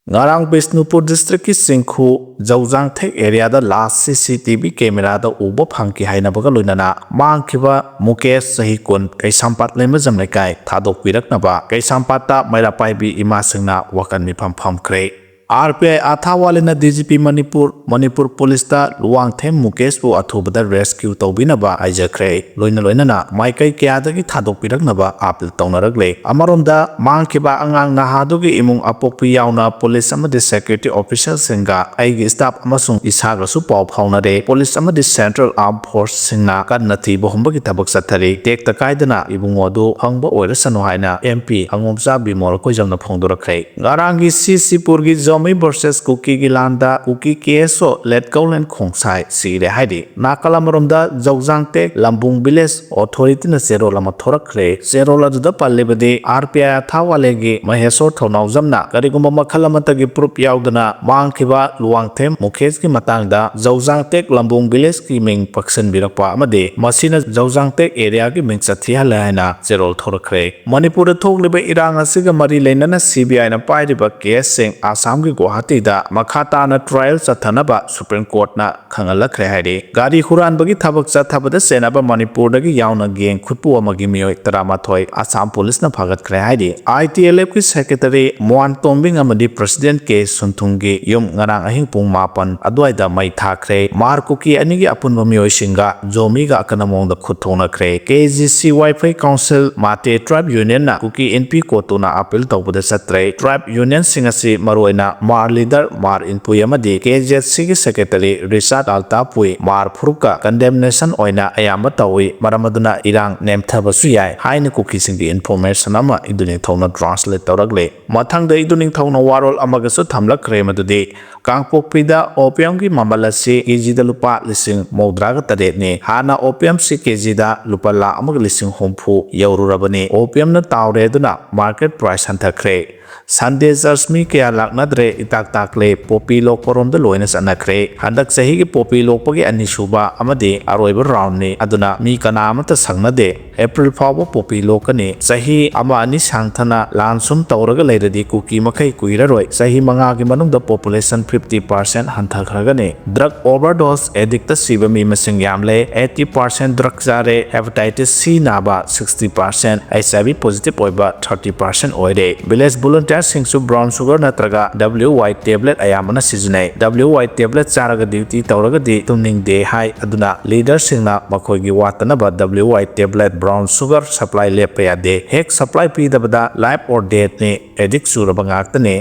ngarang Bisnupur district ki Singkhu Jaujang Thek area da last CCTV camera da ubo phangki haina baga loinana Mangkhiba Mukesh sahi kun Kaisampat lema jam lekai thadok piraknaba Kaisampat ta mairapai bi ima singna wakan mi pham kre RPI Athawalena DGP Manipur Police ta Luang Them Mukesh bu athubada rescue tawbinaba aijakre loinana maikai kyadagi thadok piraknaba apil tawnaragle amaronda Mangkhiba angang nahadugi imung apokpi yauna police amadi security officials singa aigi staff amasung isagrasu paw phaunare police amadi central armed force singna kannathi bohumbagi tabak sathari tekta kaidana ibungodu hangba oirasano haina MP angomsa bimor koijamna phongdorakre ngarangi CC-purgi Zombie versus Kuki Gilanda Kuki Keso let Kaulen Kongsai sire haidi Nakalamrumda Jaujangte Lambung Village Authority na zero lama thorakre zero la da pallebadi RPI Thawalegi Mahesor Thonaujamna karigumba makhalamantagi proof yaudana Mangkhiba Luangthem Mukesh ki matangda Jaujangte Lambung Village ki ming paksan birakpa amade masina Jaujangte area ki ming sathi halaina zero thorakre Manipur thoklebe irang asiga mari leinana CBI na pairiba case sing Assam Guwahati da Makhata na trial Sathanaba Supreme Court na Kangalakre Hari Gari Huran bagi Tabak Sathabada Senaba Manipur dagi yauna geng khutpu amagi miyoi taramathoi Assam Police na phagat kre hari ITLF ki Secretary Moan Tombing amadi President K Sunthungi yum ngarang ahing pung mapan adwaida mai thakre Mar Kuki anigi apunba miyoi singa Zomi ga akanamong da khuthona kre KGC Wi-Fi Council Mate Tribe Union na Kuki NP Kotuna appeal tawbada satre Tribe Union singasi maroina Mar leader Mar Inpui amadi KJC ki Secretary Risat Altapui Mar Phuruka condemnation oina ayama tawi maramaduna irang nemthabasu yai haina Kuki singdi information ama iduni thona translate tawragle mathangda iduni thona warol amagasu thamlakre madudi Kangpokpida opium ki mamalasi kg da lupa lising maudraga tadet ni hana opium si kg da lupa la amag lising hompu yaururabani opium na tawre duna market price hanthakre Sunday Jasmi kaya laknadre itak takle popi lok porom da loina sanakre handak sahi ki popi lok pagi anisuba amade aroiba round ni aduna mi kanamata sangnade April fawa popi lokani sahi ama ani sangthana lansum tawraga leiradi Kuki makai kuiraroi sahi manga ki manungda population 50% hanthakhragani drug overdose addict siba mi masing yamle 80% drug jare hepatitis C naba 60% HIV positive oiba 30% oire village volunteer singsu brown sugar natraga WY tablet ayamana sizunai WY tablet charaga duty tawraga di tumning de hai aduna leader singna makhoigi watanaba WY tablet brown sugar supply lepa yade hek supply pi dabada life or death ni addict suraba ngaktane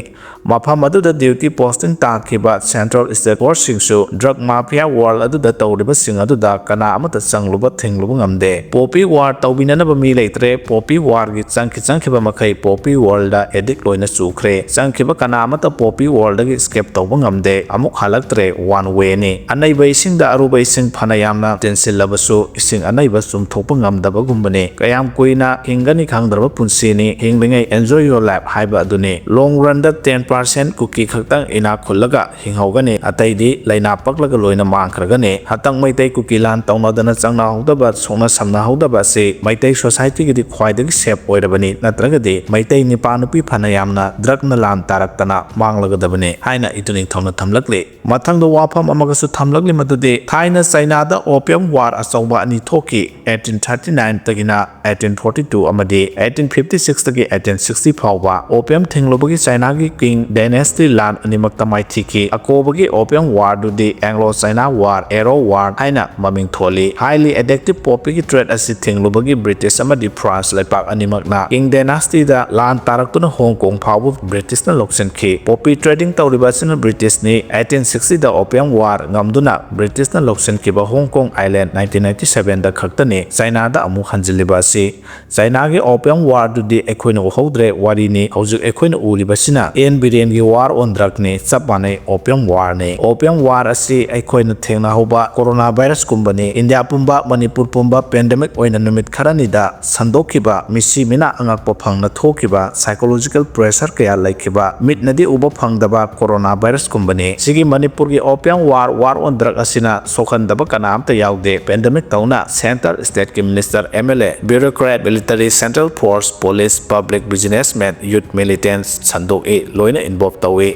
mafam aduda duty posting takiba central state force singsu drug mafia world aduda tawriba sing aduda kana amata changluba thingluba ngamde popi war tawbinanaba mi leitre popi war gi changkhiba makai popi world da addict loina chukre changkhiba kana amata popi world gi escape tawba ngamde amuk halaktre one way ni anaiba ising da aruba ising phana yamna tensil labasu ising anaiba sum thokpa ngamdaba gumbane kayam kuina hingani khangdarba punsi ni hinglingai enjoy your life haiba aduni long run da 10% Kuki khaktang ina khullaga hinghogani ataidi laina paklaga loina mangkragani hatang maitai Kuki lan tawnadana changna hodaba sona samna hodaba se maitai society gi khwaidagi safe oirabani natragadi maitai nipanupi phana yamna drug na lan taraktana manglagadabani haina ituning thawna thamlakle mathangda wafam amagasu thamlakle madude thaina China da opium war achauba ani thoki 1839 tagina 1842 amadi 1856 tagi 1860 phawba opium thinglobagi China gi king dynasty land animak tamai thiki akobagi opium war dudi Anglo China war Arrow war haina maming tholi highly addictive poppy gi trade asi thinglobagi British amadi France lepak animak na king dynasty da land taraktuna Hong Kong phawbu British na loksen ki poppy trading tawriba sin British ni 1860 da opium war ngamduna British na loksen ki ba Hong Kong Island 1997 da khaktani China da amu khanjiliba si China gi opium war dudi ekhoina hodre wari ni hojik ekhoina uriba sina en biren gi war on drug ni chapane opium war asi ekhoina thengna hoba coronavirus kumbani India pumba Manipur pumba pandemic oina numit kharani da sandokhiba misi mina angakpa phangna thokiba psychological pressure kaya laikhiba mitnadi uba uba phangdaba coronavirus kumbani sigi Manipur gi opium war on drug asina sokhandaba kana amta yaude pandemic tauna center state ki minister MLA bureaucrat military central force police public businessmen youth militants sandok loina involved tawe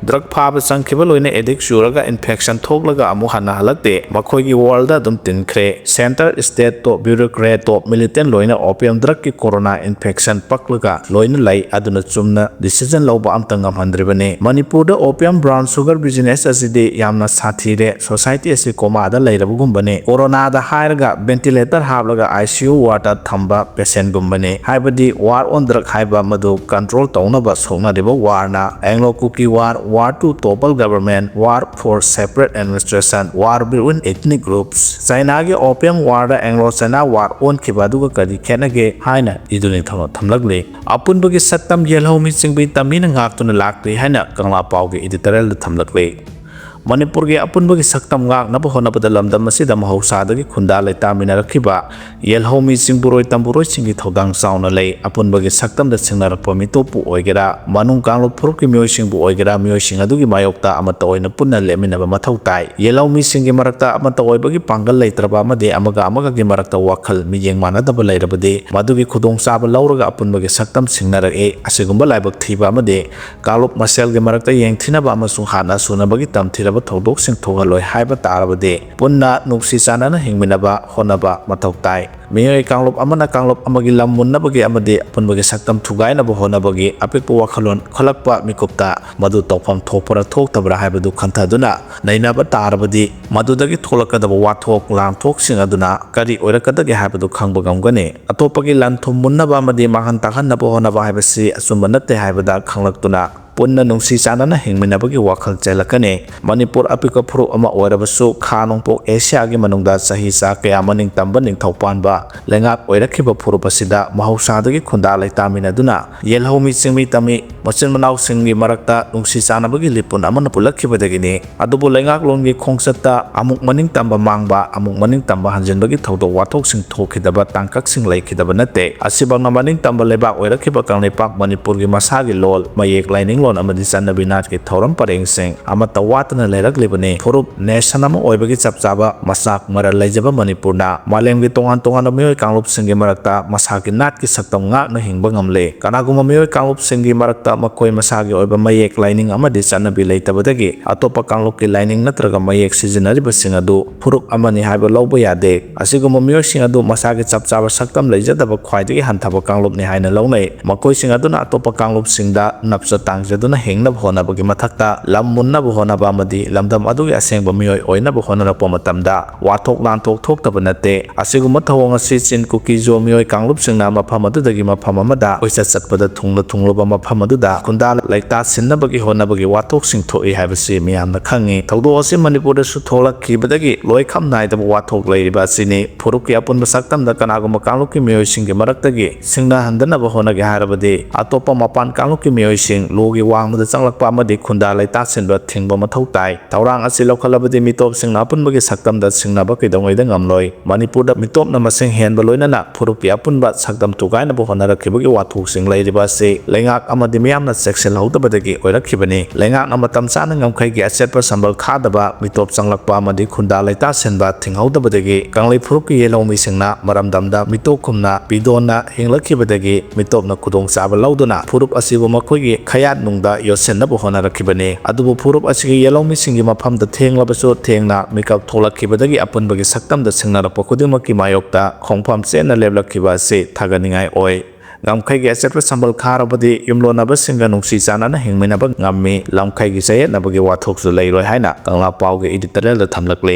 drug phaba sangkhiba loina addict suraga infection thoklaga amu hana halakte makhoi gi world da dum tinkhre center state to bureaucrat to militant loina opium drug ki corona infection paklaga loina lai aduna chumna decision loba amtangam handribane Manipur da opium brown sugar business aside yamna sathire society asi koma da lairabugum bane corona da hairaga ventilator hablaga ICU ward thamba patient gumbane haibadi war on drug haiba madu control taunaba songna deba war na anglo Kuki war to topple government, war for separate administration, war between ethnic groups. China ge opium war da Anglo-China war on kibadu ka kadi khenage haina iduni thalo thamlakle. Apun bagi sattam yelho mi singbi tamina ngak tuna lakli haina kangla pau ge editorial thamlakle. Manipur ge apun bagi saktam ngak na bo na badalam dam masida mahausa da ge khunda lai tamina rakhiba yelho mi singburoi tamburoi singi thodang sauna lei apun bagi saktam da singna rakpa mi topu oigera manung kanglo phur ki myoi singbu oigera myoi sing adu gi mayokta amata oina punna lemina ba mathau tai yelho mi singi marakta amata oibagi pangal leitraba amade amaga gi marakta wakhal mi yeng mana da ba leirabade madu gi khudong saba lauraga apun bagi saktam singna rak asigumba laibak thiba amade kalop masel gi marakta yeng thina ba amasung hana suna bagi tam Thodok sing thogaloi haiba tarabade punna nuksi sanana hingminaba honaba mathau tai miyoi kanglop amagi lamunna bagi amade apun bagi saktam thugai na bo honabagi apikpa wakhalon kholakpa mikupta madu tawpham thopara thoktabra haibadu khantaduna nainaba tarabadi madudagi tholakadaba wathok langthok sing aduna kari oirakadagi haibadu khangba gamgane atopagi lanthum munnaba amade mahan takhanna bo honaba haibasi asumba natte haibada khanglaktuna punna nungsi sanana hingminabagi wakhal chelakane Manipur apika phuru ama oirabasu khanongpok Asia gi manungda sahi sa kaya maning tamba ning thaupanba lengak oirakhiba phuru pasida mahausadagi khunda lai tamina duna yelhomi singmi tami machin manau singgi marakta nungsi sanabagi lipun amana pulakhibadagini adubu lengak longi khongsatta amuk maning tamba mangba amuk maning tamba hanjenbagi thodok wathok sing thokhidaba tangkak sing laikhidaba natte asibangna maning tamba lebak oirakhiba kanglepak Manipur gi masagi lol mayek laining lon amadi sannabi nat ki thoram pareng sing amata watna lerak libane phurup nation ama oibagi chapchaba masak maral laijaba Manipur na malem gi tongan miyoi kanglop singi marakta masaki nat ki saktam ngak na hingba ngamle kanaguma miyoi kanglop singi marakta makoi masagi oiba mayek lining amadi sannabi leitabadagi atopa kanglop ki lining natraga mayek seasonary basing adu phurup amani haiba lawba yade asiguma miyoi sing adu masagi chapchaba saktam leijadaba khwaidagi hanthaba kanglop ni haina lawnai makoi sing aduna atopa kanglop singda napsa tangja hengna bhona bagi mathakta lammunna bhona ba madi lamdam adugi asengba miyoi oina bhona rakpa matamda wathok lanthok thokta banate asiguma thawang asi chin Kuki jo miyoi kanglup singna mafam adudagi mafam amada oisa chatpada thunglo ba mafam aduda khunda laita sinna bagi hona bagi wathok sing thoi haibasi miyamna khangi thawdo asi Manipur da su tholak khibadagi loi kham nai da wathok leiriba sini phuruki apun basaktam da kanaguma kanglup ki miyoi sing gi maraktagi singna handana bhona gi harabade atopa mapan kanglup ki miyoi sing logi wangda changlakpa amadi khunda laita sinba thingba mathau tai taurang asi lokhalabadi mitop singna apunbagi saktam da singna ba kidongai da ngamloi Manipur da mitop na masing henba loina na phurupi apunba saktam tugai na bo honara khibagi wathuk sing lairiba se lengak amadi miyamna section haudabadagi oirakhibani lengak na matam chana ngamkhai gi achetpa sambal khadaba mitop changlakpa amadi khunda laita sinba thinghaudabadagi kanglei phuruki yelomi singna maramdamda mitokhumna pidona hinglakhibadagi mitopna khudong chaba lauduna phurup asibu makhoigi khayat nungda yosenna bo hona rakhibane adubu phurup asigi yelomi singi mafam da thenglabasu thengna makeup tholakhibadagi apunbagi saktam da singna rakpa khudimaki mayokta khongpham chena leblakhiba se thaganingai oi ngamkhai gi achetpa sambal kharabadi yumlonaba singa nungsi chanana hingminaba ngammi lamkhai gi saye nabagi wathok su leiroi haina kangla pau gi editorial da thamlakle